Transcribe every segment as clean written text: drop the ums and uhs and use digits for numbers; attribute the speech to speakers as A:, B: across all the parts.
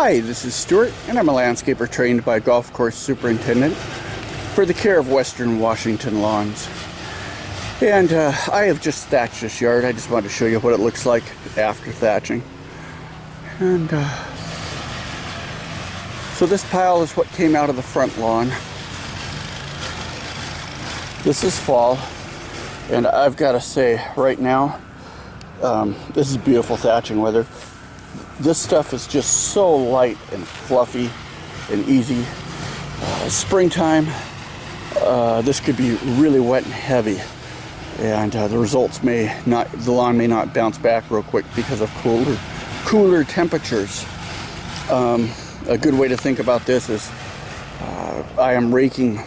A: Hi, this is Stuart, and I'm a landscaper trained by golf course superintendent for the care of Western Washington lawns. And I have just thatched this yard. I just wanted to show you what it looks like after thatching. And so this pile is what came out of the front lawn. This is fall, and I've got to say right now, this is beautiful thatching weather. This stuff is just so light and fluffy and easy. Springtime, this could be really wet and heavy, and the results may not, the lawn may not bounce back real quick because of cooler temperatures. A good way to think about this is I am raking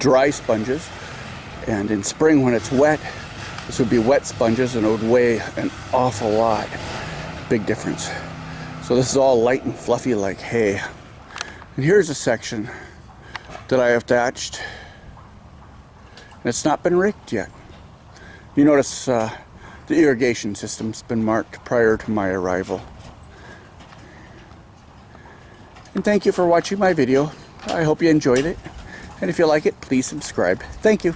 A: dry sponges, and in spring when it's wet, this would be wet sponges, and it would weigh an awful lot. Big difference. So this is all light and fluffy like hay. And here's a section that I have thatched, and it's not been raked yet. You notice the irrigation system's been marked prior to my arrival. And thank you for watching my video. I hope you enjoyed it. And if you like it, please subscribe. Thank you.